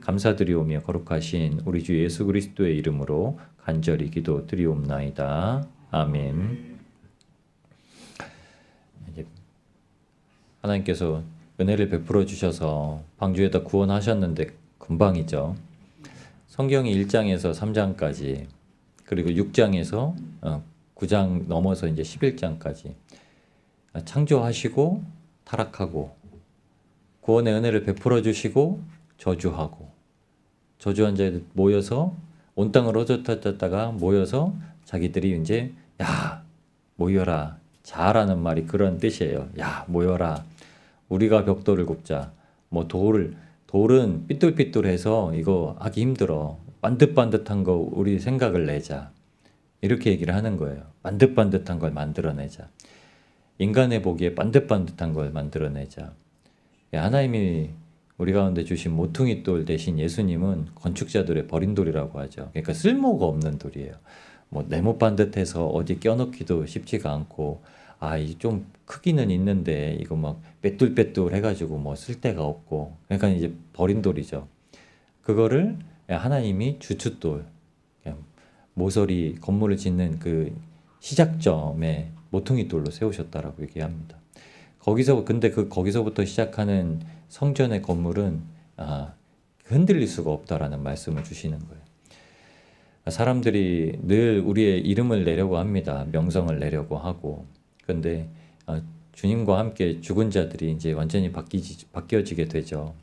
감사드리오며 거룩하신 우리 주 예수 그리스도의 이름으로 간절히 기도드리옵나이다. 아멘. 이제 하나님께서 은혜를 베풀어 주셔서 방주에다 구원하셨는데 금방이죠. 성경이 1장에서 3장까지 그리고 6장에서 9장 넘어서 이제 11장까지 창조하시고 타락하고 구원의 은혜를 베풀어 주시고 저주하고 저주한 자들 모여서 온 땅을 흩어졌다가 모여서 자기들이 이제 야 모여라 자라는 말이 그런 뜻이에요. 야 모여라 우리가 벽돌을 굽자. 뭐 돌은 삐뚤삐뚤해서 이거 하기 힘들어. 반듯반듯한 거 우리 생각을 내자. 이렇게 얘기를 하는 거예요. 반듯반듯한 걸 만들어내자. 인간의 보기에 반듯반듯한 걸 만들어내자. 하나님이 우리 가운데 주신 모퉁이 돌 대신 예수님은 건축자들의 버린 돌이라고 하죠. 그러니까 쓸모가 없는 돌이에요. 뭐 네모 반듯해서 어디 껴넣기도 쉽지가 않고 이 좀 크기는 있는데 이거 막 빼뚤빼뚤 해가지고 뭐 쓸데가 없고 그러니까 이제 버린 돌이죠. 그거를 하나님이 주춧돌 모서리 건물을 짓는 그 시작점에 모퉁이 돌로 세우셨다라고 얘기합니다. 거기서부터 시작하는 성전의 건물은 흔들릴 수가 없다라는 말씀을 주시는 거예요. 사람들이 늘 우리의 이름을 내려고 합니다. 명성을 내려고 하고. 그런데 주님과 함께 죽은 자들이 이제 완전히 바뀌어지게 되죠.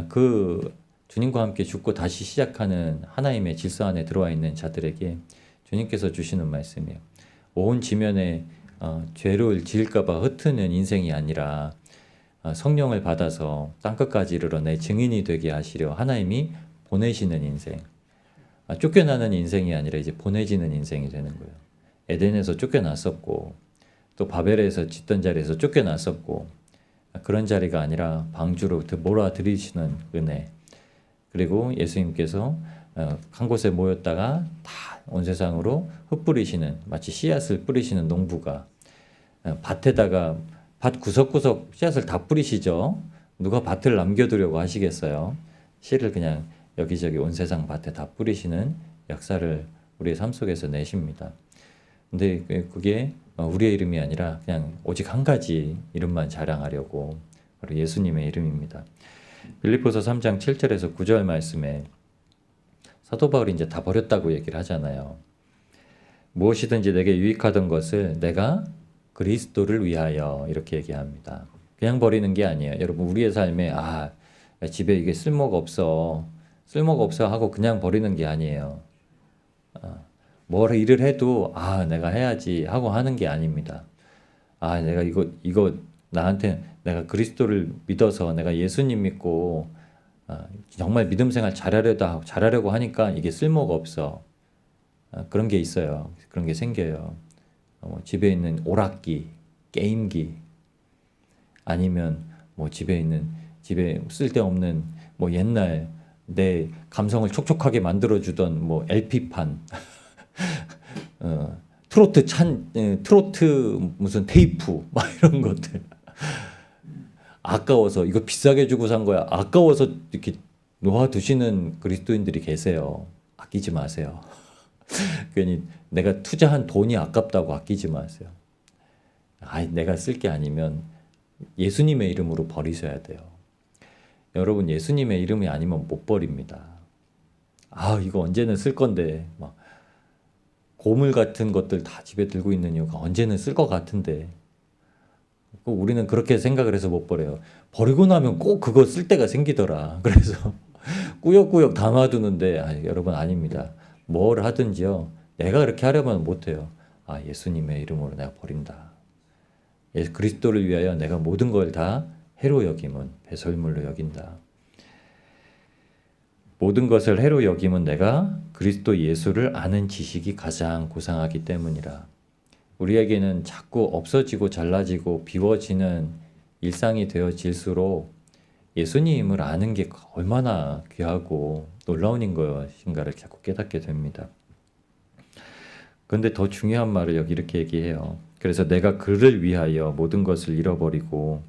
그 주님과 함께 죽고 다시 시작하는 하나님의 질서 안에 들어와 있는 자들에게 주님께서 주시는 말씀이에요. 온 지면에 죄를 지을까 봐 흩트는 인생이 아니라 성령을 받아서 땅끝까지 이르러 내 증인이 되게 하시려 하나님이 보내시는 인생. 쫓겨나는 인생이 아니라 이제 보내지는 인생이 되는 거예요. 에덴에서 쫓겨났었고 또 바벨에서 짓던 자리에서 쫓겨났었고 그런 자리가 아니라 방주로 몰아들이시는 은혜. 그리고 예수님께서 한 곳에 모였다가 다 온 세상으로 흩뿌리시는 마치 씨앗을 뿌리시는 농부가 밭에다가 밭 구석구석 씨앗을 다 뿌리시죠. 누가 밭을 남겨두려고 하시겠어요. 씨를 그냥 여기저기 온 세상 밭에 다 뿌리시는 역사를 우리의 삶 속에서 내십니다. 근데 그게 우리의 이름이 아니라 그냥 오직 한 가지 이름만 자랑하려고 바로 예수님의 이름입니다. 빌립보서 3장 7절에서 9절 말씀에 사도 바울이 이제 다 버렸다고 얘기를 하잖아요. 무엇이든지 내게 유익하던 것을 내가 그리스도를 위하여 이렇게 얘기합니다. 그냥 버리는 게 아니에요. 여러분 우리의 삶에 집에 이게 쓸모가 없어 하고 그냥 버리는 게 아니에요. 뭘 일을 해도 내가 해야지 하고 하는 게 아닙니다. 내가 이거 나한테 내가 그리스도를 믿어서 내가 예수님 믿고 정말 믿음 생활 잘하려고 하니까 이게 쓸모가 없어. 그런 게 있어요. 그런 게 생겨요. 집에 있는 오락기, 게임기 아니면 집에 쓸데없는 옛날 내 감성을 촉촉하게 만들어주던 LP판 트로트 무슨 테이프 이런 것들 아까워서 이거 비싸게 주고 산 거야 아까워서 이렇게 놓아두시는 그리스도인들이 계세요. 아끼지 마세요. 괜히 내가 투자한 돈이 아깝다고 아끼지 마세요. 내가 쓸 게 아니면 예수님의 이름으로 버리셔야 돼요. 여러분 예수님의 이름이 아니면 못 버립니다. 이거 언제는 쓸 건데 고물 같은 것들 다 집에 들고 있는 이유가 언제는 쓸 것 같은데 우리는 그렇게 생각을 해서 못 버려요. 버리고 나면 꼭 그거 쓸 때가 생기더라. 그래서 꾸역꾸역 담아두는데 여러분 아닙니다. 뭘 하든지요. 내가 그렇게 하려면 못해요. 예수님의 이름으로 내가 버린다. 그리스도를 위하여 내가 모든 걸 다 해로 여김은 배설물로 여긴다. 모든 것을 해로 여김은 내가 그리스도 예수를 아는 지식이 가장 고상하기 때문이라. 우리에게는 자꾸 없어지고 잘라지고 비워지는 일상이 되어질수록 예수님을 아는 게 얼마나 귀하고 놀라운 것인가를 자꾸 깨닫게 됩니다. 그런데 더 중요한 말을 여기 이렇게 얘기해요. 그래서 내가 그를 위하여 모든 것을 잃어버리고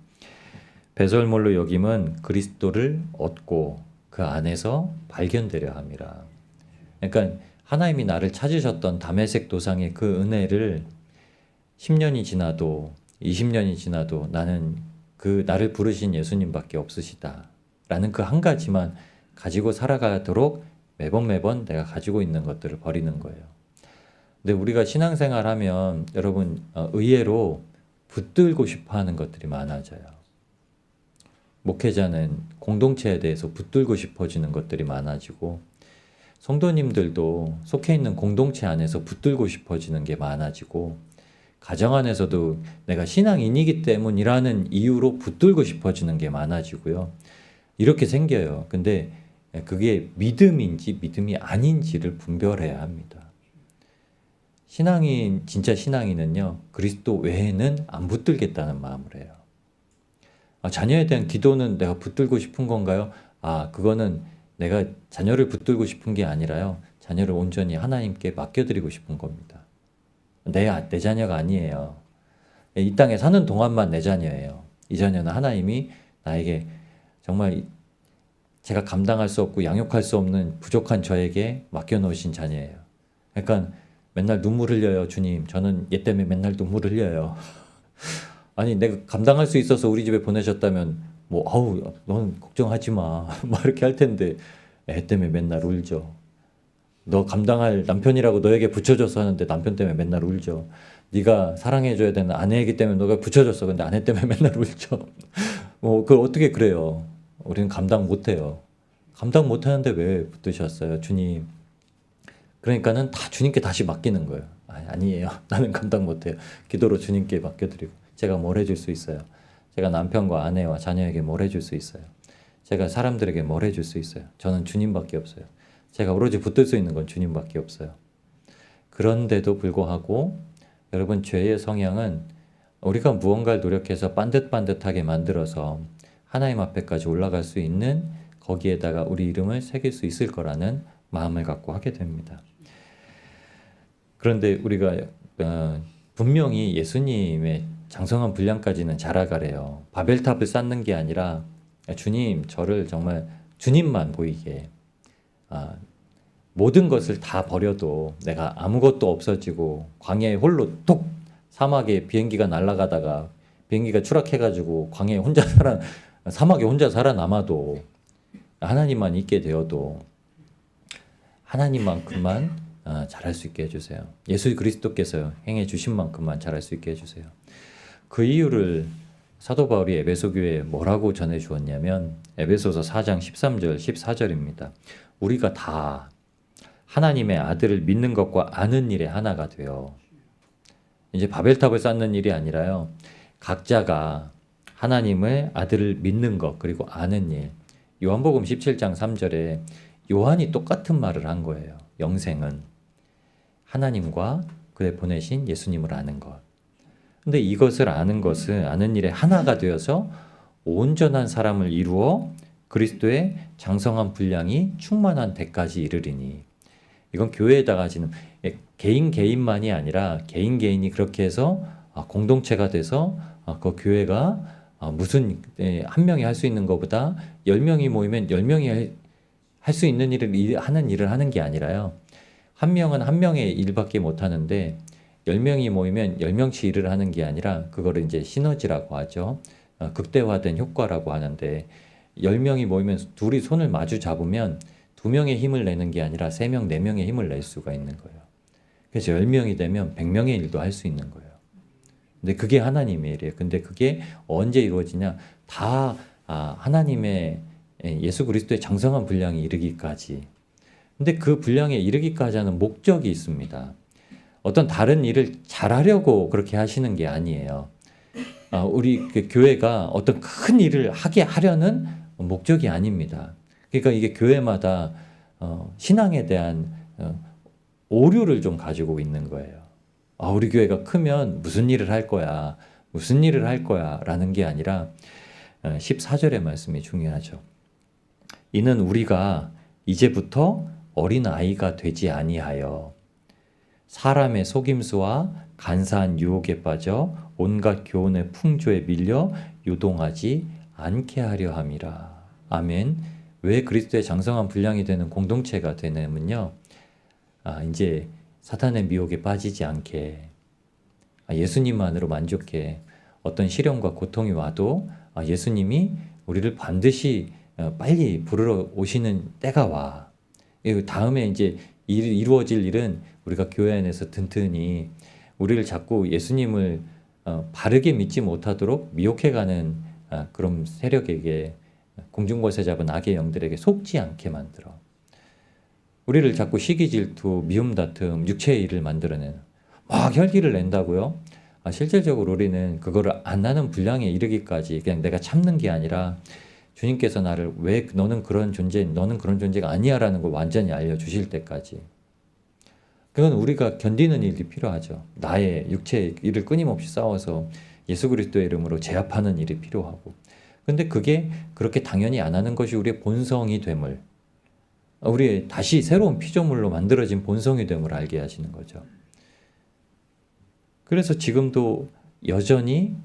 배설물로 여김은 그리스도를 얻고 그 안에서 발견되려 함이라. 그러니까 하나님이 나를 찾으셨던 다메섹 도상의 그 은혜를 10년이 지나도 20년이 지나도 나는 그 나를 부르신 예수님밖에 없으시다 라는 그 한 가지만 가지고 살아가도록 매번 내가 가지고 있는 것들을 버리는 거예요. 근데 우리가 신앙생활 하면 여러분 의외로 붙들고 싶어 하는 것들이 많아져요. 목회자는 공동체에 대해서 붙들고 싶어지는 것들이 많아지고, 성도님들도 속해 있는 공동체 안에서 붙들고 싶어지는 게 많아지고, 가정 안에서도 내가 신앙인이기 때문이라는 이유로 붙들고 싶어지는 게 많아지고요. 이렇게 생겨요. 근데 그게 믿음인지 믿음이 아닌지를 분별해야 합니다. 신앙인, 진짜 신앙인은요, 그리스도 외에는 안 붙들겠다는 마음을 해요. 자녀에 대한 기도는 내가 붙들고 싶은 건가요? 그거는 내가 자녀를 붙들고 싶은 게 아니라요, 자녀를 온전히 하나님께 맡겨드리고 싶은 겁니다. 내 자녀가 아니에요. 이 땅에 사는 동안만 내 자녀예요. 이 자녀는 하나님이 나에게 정말 제가 감당할 수 없고 양육할 수 없는 부족한 저에게 맡겨놓으신 자녀예요. 그러니까 맨날 눈물 흘려요. 주님, 저는 얘 때문에 맨날 눈물 흘려요. 아니, 내가 감당할 수 있어서 우리 집에 보내셨다면 넌 걱정하지 마 막 이렇게 할 텐데, 애 때문에 맨날 울죠. 너 감당할 남편이라고 너에게 붙여줘서 하는데 남편 때문에 맨날 울죠. 네가 사랑해줘야 되는 아내이기 때문에 너가 붙여줬어. 근데 아내 때문에 맨날 울죠. 그걸 어떻게 그래요? 우리는 감당 못해요. 감당 못하는데 왜 붙드셨어요, 주님? 그러니까는 다 주님께 다시 맡기는 거예요. 아니에요. 나는 감당 못해요. 기도로 주님께 맡겨드리고, 제가 뭘 해줄 수 있어요? 제가 남편과 아내와 자녀에게 뭘 해줄 수 있어요? 제가 사람들에게 뭘 해줄 수 있어요? 저는 주님밖에 없어요. 제가 오로지 붙들 수 있는 건 주님밖에 없어요. 그런데도 불구하고 여러분, 죄의 성향은 우리가 무언가를 노력해서 반듯반듯하게 만들어서 하나님 앞에까지 올라갈 수 있는, 거기에다가 우리 이름을 새길 수 있을 거라는 마음을 갖고 하게 됩니다. 그런데 우리가 분명히 예수님의 장성한 분량까지는 자라가래요. 바벨탑을 쌓는 게 아니라 주님, 저를 정말 주님만 보이게, 모든 것을 다 버려도 내가 아무것도 없어지고 광야에 홀로 톡, 사막에 비행기가 날아가다가 비행기가 추락해가지고 광야에 사막에 혼자 살아남아도, 하나님만 있게 되어도 하나님만큼만 잘할 수 있게 해주세요. 예수 그리스도께서 행해 주신 만큼만 잘할 수 있게 해주세요. 그 이유를 사도 바울이 에베소 교회에 뭐라고 전해 주었냐면, 에베소서 4장 13절 14절입니다. 우리가 다 하나님의 아들을 믿는 것과 아는 일에 하나가 되어, 이제 바벨탑을 쌓는 일이 아니라요, 각자가 하나님의 아들을 믿는 것 그리고 아는 일. 요한복음 17장 3절에 요한이 똑같은 말을 한 거예요. 영생은 하나님과 그의 보내신 예수님을 아는 것. 근데 이것을 아는 일에 하나가 되어서 온전한 사람을 이루어 그리스도의 장성한 분량이 충만한 데까지 이르리니. 이건 교회에다가 지금 개인만이 아니라 개인이 그렇게 해서 공동체가 돼서 그 교회가 무슨 한 명이 할 수 있는 것보다 10명이 모이면 10명이 할 수 있는 일을 하는 게 아니라요, 한 명은 한 명의 일밖에 못 하는데 10명이 모이면 10명치 일을 하는 게 아니라, 그거를 이제 시너지라고 하죠. 극대화된 효과라고 하는데, 10명이 모이면 둘이 손을 마주 잡으면 2명의 힘을 내는 게 아니라 3명, 4명의 힘을 낼 수가 있는 거예요. 그래서 10명이 되면 100명의 일도 할 수 있는 거예요. 근데 그게 하나님의 일이에요. 근데 그게 언제 이루어지냐? 다 하나님의 예수 그리스도의 장성한 분량이 이르기까지. 근데 그 분량에 이르기까지 하는 목적이 있습니다. 어떤 다른 일을 잘하려고 그렇게 하시는 게 아니에요. 우리 그 교회가 어떤 큰 일을 하게 하려는 목적이 아닙니다. 그러니까 이게 교회마다 신앙에 대한 오류를 좀 가지고 있는 거예요. 우리 교회가 크면 무슨 일을 할 거야, 무슨 일을 할 거야 라는 게 아니라 14절의 말씀이 중요하죠. 이는 우리가 이제부터 어린아이가 되지 아니하여 사람의 속임수와 간사한 유혹에 빠져 온갖 교훈의 풍조에 밀려 요동하지 않게 하려 함이라. 아멘. 왜 그리스도의 장성한 분량이 되는 공동체가 되냐면요. 이제 사탄의 미혹에 빠지지 않게, 예수님만으로 만족해. 어떤 시련과 고통이 와도 예수님이 우리를 반드시 빨리 부르러 오시는 때가 와. 다음에 이제 이루어질 일은 우리가 교회 안에서 튼튼히 우리를 자꾸 예수님을 바르게 믿지 못하도록 미혹해가는 그런 세력에게, 공중곳에 잡은 악의 영들에게 속지 않게 만들어. 우리를 자꾸 시기 질투, 미움 다툼, 육체의 일을 만들어내는, 막 혈기를 낸다고요? 실질적으로 우리는 그거를 안 하는 분량에 이르기까지 그냥 내가 참는 게 아니라 주님께서 나를 왜 너는 그런 존재가 아니야 라는 걸 완전히 알려주실 때까지. 그건 우리가 견디는 일이 필요하죠. 나의 육체의 일을 끊임없이 싸워서 예수 그리스도의 이름으로 제압하는 일이 필요하고. 근데 그게 그렇게 당연히 안 하는 것이 우리의 본성이 됨을, 우리의 다시 새로운 피조물로 만들어진 본성이 됨을 알게 하시는 거죠. 그래서 지금도 여전히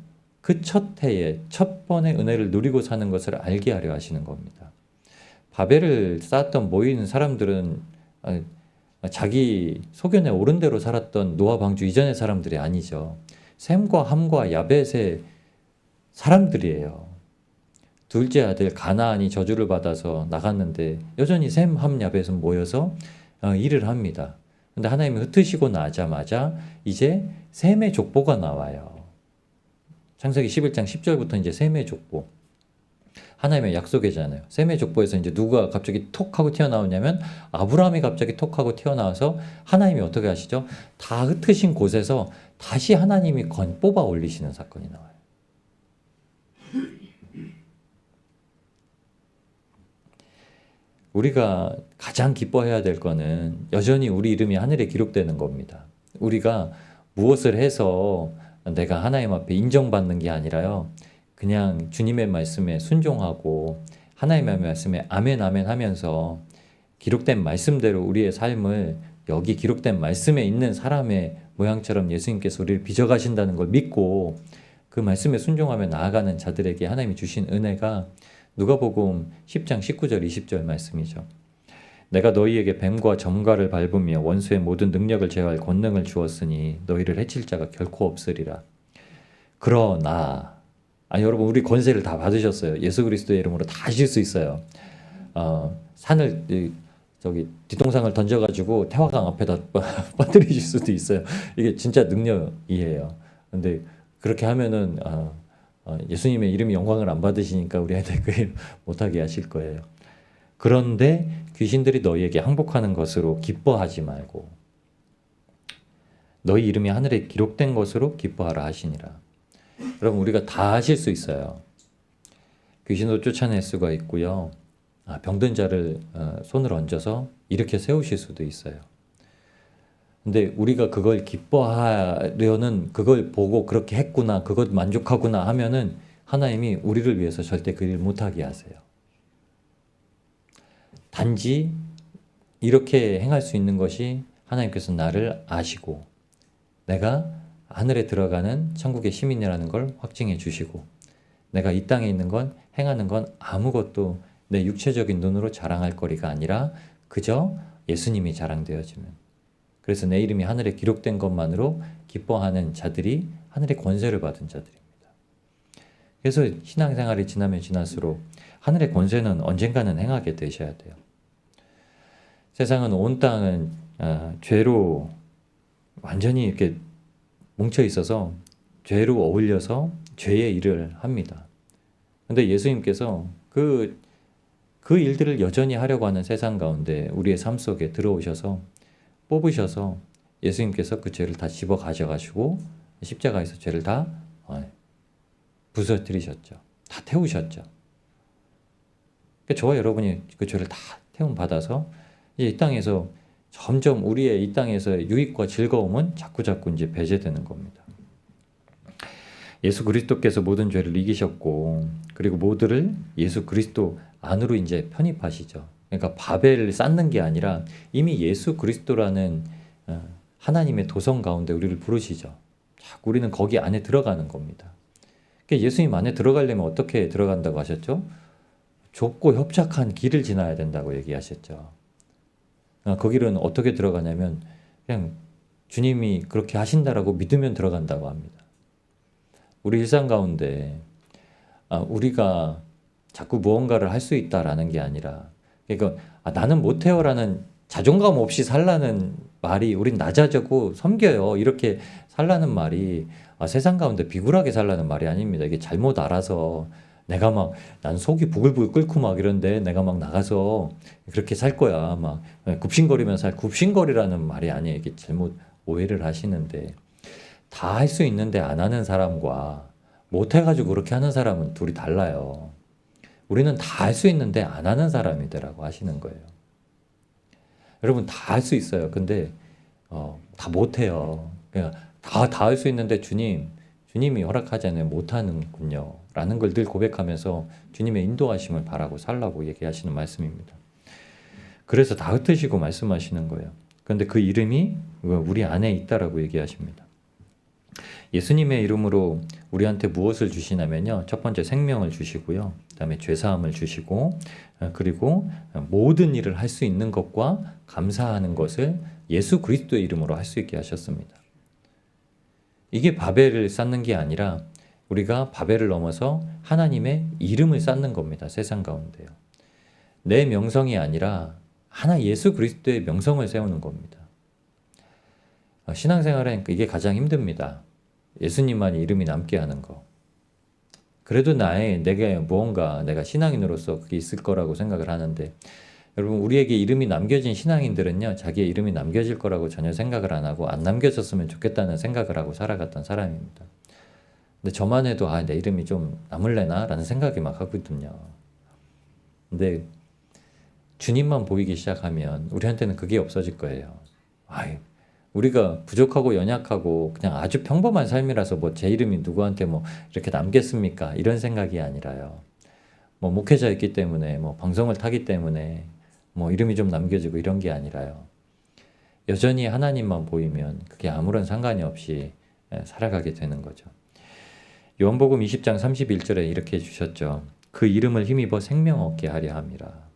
그 첫 해에 첫 번의 은혜를 누리고 사는 것을 알게 하려 하시는 겁니다. 바벨을 쌓았던 모이는 사람들은 자기 소견에 옳은 대로 살았던 노아 방주 이전의 사람들이 아니죠. 셈과 함과 야벳의 사람들이에요. 둘째 아들 가나안이 저주를 받아서 나갔는데 여전히 셈, 함, 야벳은 모여서 일을 합니다. 근데 하나님이 흩으시고 나자마자 이제 셈의 족보가 나와요. 창세기 11장 10절부터 이제 셈의 족보. 하나님의 약속이잖아요. 셈의 족보에서 이제 누가 갑자기 톡 하고 튀어나오냐면 아브라함이 갑자기 톡 하고 튀어나와서 하나님이 어떻게 하시죠? 다 흩으신 곳에서 다시 하나님이 뽑아 올리시는 사건이 나와요. 우리가 가장 기뻐해야 될 거는 여전히 우리 이름이 하늘에 기록되는 겁니다. 우리가 무엇을 해서 내가 하나님 앞에 인정받는 게 아니라요. 그냥 주님의 말씀에 순종하고 하나님의 말씀에 아멘 아멘 하면서 기록된 말씀대로 우리의 삶을 여기 기록된 말씀에 있는 사람의 모양처럼 예수님께서 우리를 빚어가신다는 걸 믿고 그 말씀에 순종하며 나아가는 자들에게 하나님이 주신 은혜가 누가복음 10장 19절 20절 말씀이죠. 내가 너희에게 뱀과 점과를 밟으며 원수의 모든 능력을 제어할 권능을 주었으니 너희를 해칠 자가 결코 없으리라. 그러나 여러분 우리 권세를 다 받으셨어요. 예수 그리스도의 이름으로 다 하실 수 있어요. 산을 뒷동상을 던져가지고 태화강 앞에다 빠뜨리실 수도 있어요. 이게 진짜 능력이에요. 근데 그렇게 하면은 예수님의 이름이 영광을 안 받으시니까 우리한테 그 일 못하게 하실 거예요. 그런데 귀신들이 너희에게 항복하는 것으로 기뻐하지 말고 너희 이름이 하늘에 기록된 것으로 기뻐하라 하시니라. 여러분 우리가 다 하실 수 있어요. 귀신도 쫓아낼 수가 있고요. 병든 자를 손을 얹어서 일으켜 세우실 수도 있어요. 근데 우리가 그걸 기뻐하려는, 그걸 보고 그렇게 했구나, 그것 만족하구나 하면은 하나님이 우리를 위해서 절대 그 일 못하게 하세요. 단지 이렇게 행할 수 있는 것이 하나님께서 나를 아시고 내가 하늘에 들어가는 천국의 시민이라는 걸 확증해 주시고 내가 이 땅에 있는 건 행하는 건 아무것도 내 육체적인 눈으로 자랑할 거리가 아니라 그저 예수님이 자랑되어지는, 그래서 내 이름이 하늘에 기록된 것만으로 기뻐하는 자들이 하늘의 권세를 받은 자들입니다. 그래서 신앙생활이 지나면 지날수록 하늘의 권세는 언젠가는 행하게 되셔야 돼요. 세상은, 온 땅은 죄로 완전히 이렇게 뭉쳐 있어서 죄로 어울려서 죄의 일을 합니다. 근데 예수님께서 그 일들을 여전히 하려고 하는 세상 가운데 우리의 삶 속에 들어오셔서 뽑으셔서 예수님께서 그 죄를 다 집어 가져가시고 십자가에서 죄를 다 부서뜨리셨죠. 다 태우셨죠. 그러니까 저와 여러분이 그 죄를 다 태움 받아서 이제 이 땅에서 점점 우리의 이 땅에서의 유익과 즐거움은 자꾸자꾸 이제 배제되는 겁니다. 예수 그리스도께서 모든 죄를 이기셨고 그리고 모두를 예수 그리스도 안으로 이제 편입하시죠. 그러니까 바벨을 쌓는 게 아니라 이미 예수 그리스도라는 하나님의 도성 가운데 우리를 부르시죠. 자꾸 우리는 거기 안에 들어가는 겁니다. 그러니까 예수님 안에 들어가려면 어떻게 들어간다고 하셨죠? 좁고 협착한 길을 지나야 된다고 얘기하셨죠. 그 길은 어떻게 들어가냐면 그냥 주님이 그렇게 하신다라고 믿으면 들어간다고 합니다. 우리 일상 가운데 우리가 자꾸 무언가를 할 수 있다라는 게 아니라, 그러니까 나는 못해요라는 자존감 없이 살라는 말이, 우린 낮아지고 섬겨요 이렇게 살라는 말이 세상 가운데 비굴하게 살라는 말이 아닙니다. 이게 잘못 알아서 내가 막 난 속이 부글부글 끓고 막 이런데 내가 막 나가서 그렇게 살 거야 막 굽신거리면 굽신거리라는 말이 아니에요. 이게 잘못 오해를 하시는데, 다 할 수 있는데 안 하는 사람과 못해가지고 그렇게 하는 사람은 둘이 달라요. 우리는 다 할 수 있는데 안 하는 사람이더라고 하시는 거예요. 여러분 다 할 수 있어요. 근데 다 못해요. 그냥 다 할 수 있는데 주님이 허락하지 않으면 못하는군요 라는 걸 늘 고백하면서 주님의 인도하심을 바라고 살라고 얘기하시는 말씀입니다. 그래서 다 흩으시고 말씀하시는 거예요. 그런데 그 이름이 우리 안에 있다라고 얘기하십니다. 예수님의 이름으로 우리한테 무엇을 주시냐면요, 첫 번째 생명을 주시고요, 그 다음에 죄사함을 주시고, 그리고 모든 일을 할 수 있는 것과 감사하는 것을 예수 그리스도의 이름으로 할 수 있게 하셨습니다. 이게 바벨을 쌓는 게 아니라 우리가 바벨을 넘어서 하나님의 이름을 쌓는 겁니다. 세상 가운데요. 내 명성이 아니라 하나 예수 그리스도의 명성을 세우는 겁니다. 신앙생활은 이게 가장 힘듭니다. 예수님만이 이름이 남게 하는 거. 그래도 내가 무언가 내가 신앙인으로서 그게 있을 거라고 생각을 하는데, 여러분 우리에게 이름이 남겨진 신앙인들은요, 자기의 이름이 남겨질 거라고 전혀 생각을 안 하고 안 남겨졌으면 좋겠다는 생각을 하고 살아갔던 사람입니다. 근데 저만 해도 내 이름이 좀 남을래나? 라는 생각이 막 하거든요. 근데 주님만 보이기 시작하면 우리한테는 그게 없어질 거예요. 우리가 부족하고 연약하고 그냥 아주 평범한 삶이라서 뭐 제 이름이 누구한테 뭐 이렇게 남겠습니까? 이런 생각이 아니라요. 뭐 목회자였기 때문에, 뭐 방송을 타기 때문에 뭐 이름이 좀 남겨지고 이런 게 아니라요. 여전히 하나님만 보이면 그게 아무런 상관이 없이 살아가게 되는 거죠. 요한복음 20장 31절에 이렇게 해주셨죠. 그 이름을 힘입어 생명 얻게 하려 함이라.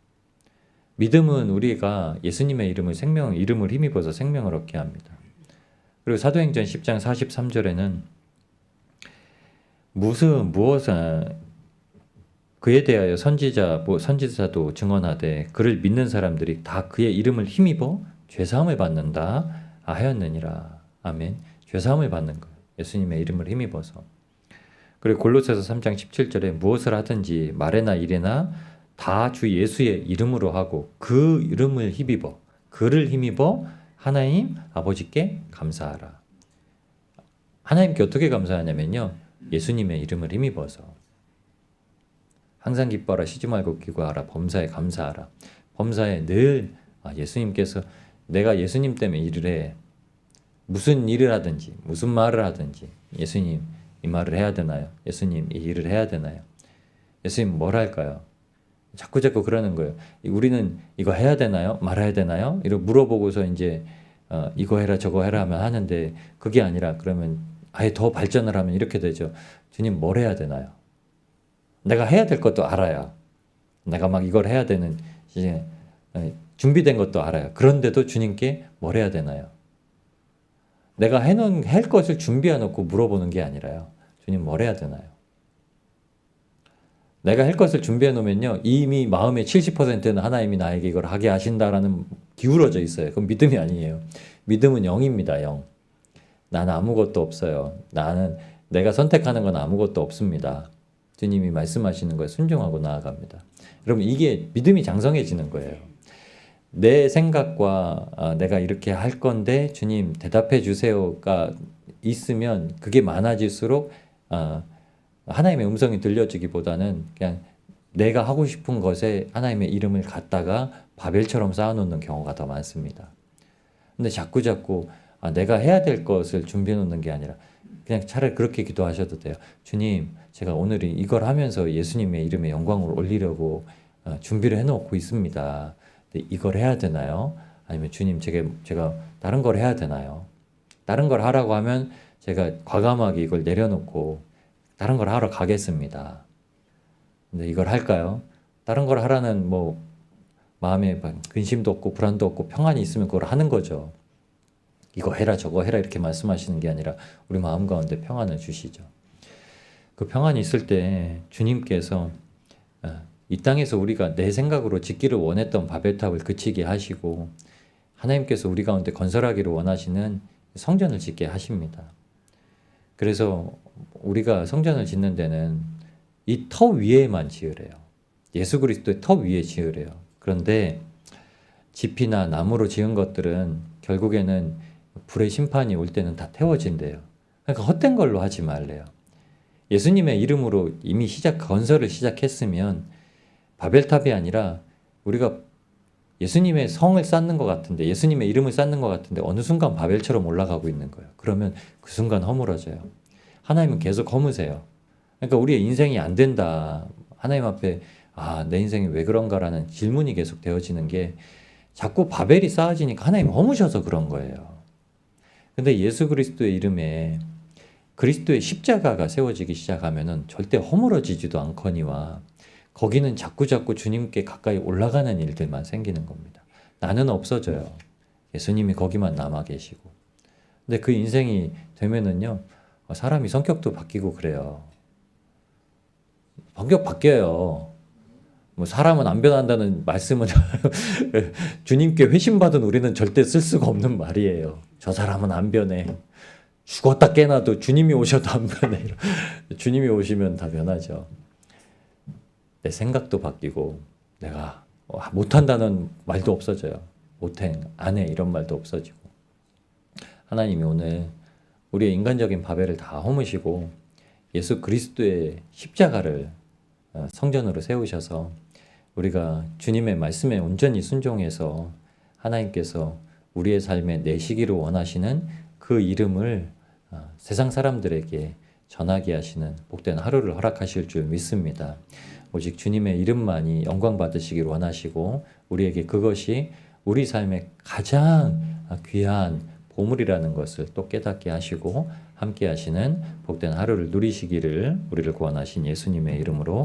믿음은 우리가 예수님의 이름을 힘입어서 생명을 얻게 합니다. 그리고 사도행전 10장 43절에는 무엇을 그에 대하여 선지자도 증언하되 그를 믿는 사람들이 다 그의 이름을 힘입어 죄사함을 받는다 하였느니라. 아멘. 죄사함을 받는 거예요. 예수님의 이름을 힘입어서. 그리고 골로새서 3장 17절에 무엇을 하든지 말에나 일에나 다 주 예수의 이름으로 하고 그 이름을 힘입어, 그를 힘입어 하나님 아버지께 감사하라. 하나님께 어떻게 감사하냐면요, 예수님의 이름을 힘입어서. 항상 기뻐하라, 쉬지 말고 기도하라, 범사에 감사하라. 범사에 늘 예수님께서, 내가 예수님 때문에 일을 해. 무슨 일을 하든지 무슨 말을 하든지 예수님 이 말을 해야 되나요? 예수님 이 일을 해야 되나요? 예수님 뭘 할까요? 자꾸 그러는 거예요. 우리는 이거 해야 되나요? 말해야 되나요? 이렇게 물어보고서 이제 이거 해라 저거 해라 하면 하는데, 그게 아니라 그러면 아예 더 발전을 하면 이렇게 되죠. 주님 뭘 해야 되나요? 내가 해야 될 것도 알아요. 내가 막 이걸 해야 되는 이제 준비된 것도 알아요. 그런데도 주님께 뭘 해야 되나요? 내가 할 것을 준비해 놓고 물어보는 게 아니라요. 주님 뭘 해야 되나요? 내가 할 것을 준비해 놓으면요, 이미 마음의 70%는 하나님이 나에게 이걸 하게 하신다라는 기울어져 있어요. 그건 믿음이 아니에요. 믿음은 0입니다. 0. 나는 아무것도 없어요. 내가 선택하는 건 아무것도 없습니다. 주님이 말씀하시는 거에 순종하고 나아갑니다. 여러분 이게 믿음이 장성해지는 거예요. 내 생각과 내가 이렇게 할 건데 주님 대답해 주세요가 있으면 그게 많아질수록 하나님의 음성이 들려지기보다는 그냥 내가 하고 싶은 것에 하나님의 이름을 갖다가 바벨처럼 쌓아놓는 경우가 더 많습니다. 근데 자꾸 내가 해야 될 것을 준비해 놓는 게 아니라 그냥 차라리 그렇게 기도하셔도 돼요. 주님, 제가 오늘 이걸 하면서 예수님의 이름에 영광을 올리려고 준비를 해놓고 있습니다. 근데 이걸 해야 되나요? 아니면 주님, 제가 다른 걸 해야 되나요? 다른 걸 하라고 하면 제가 과감하게 이걸 내려놓고 다른 걸 하러 가겠습니다. 근데 이걸 할까요? 다른 걸 하라는 뭐 마음에 근심도 없고 불안도 없고 평안이 있으면 그걸 하는 거죠. 이거 해라 저거 해라 이렇게 말씀하시는 게 아니라 우리 마음 가운데 평안을 주시죠. 그 평안이 있을 때 주님께서 이 땅에서 우리가 내 생각으로 짓기를 원했던 바벨탑을 그치게 하시고 하나님께서 우리 가운데 건설하기를 원하시는 성전을 짓게 하십니다. 그래서 우리가 성전을 짓는 데는 이 터 위에만 지으래요. 예수 그리스도의 터 위에 지으래요. 그런데 집이나 나무로 지은 것들은 결국에는 불의 심판이 올 때는 다 태워진대요. 그러니까 헛된 걸로 하지 말래요. 예수님의 이름으로 이미 건설을 시작했으면 바벨탑이 아니라 우리가 예수님의 성을 쌓는 것 같은데, 예수님의 이름을 쌓는 것 같은데 어느 순간 바벨처럼 올라가고 있는 거예요. 그러면 그 순간 허물어져요. 하나님은 계속 허무세요. 그러니까 우리의 인생이 안 된다. 하나님 앞에 내 인생이 왜 그런가라는 질문이 계속 되어지는 게 자꾸 바벨이 쌓아지니까 하나님 허무셔서 그런 거예요. 근데 예수 그리스도의 이름에 그리스도의 십자가가 세워지기 시작하면은 절대 허물어지지도 않거니와 거기는 자꾸자꾸 주님께 가까이 올라가는 일들만 생기는 겁니다. 나는 없어져요. 예수님이 거기만 남아 계시고. 근데 그 인생이 되면은요, 사람이 성격도 바뀌고 그래요. 성격 바뀌어요. 뭐 사람은 안 변한다는 말씀은 주님께 회심받은 우리는 절대 쓸 수가 없는 말이에요. 저 사람은 안 변해. 죽었다 깨나도 주님이 오셔도 안 변해. 주님이 오시면 다 변하죠. 내 생각도 바뀌고 내가 못한다는 말도 없어져요. 못해, 안 해 이런 말도 없어지고. 하나님이 오늘 우리의 인간적인 바벨을 다 허무시고 예수 그리스도의 십자가를 성전으로 세우셔서 우리가 주님의 말씀에 온전히 순종해서 하나님께서 우리의 삶에 내시기를 원하시는 그 이름을 세상 사람들에게 전하게 하시는 복된 하루를 허락하실 줄 믿습니다. 오직 주님의 이름만이 영광 받으시길 원하시고 우리에게 그것이 우리 삶의 가장 귀한 보물이라는 것을 또 깨닫게 하시고 함께 하시는 복된 하루를 누리시기를 우리를 구원하신 예수님의 이름으로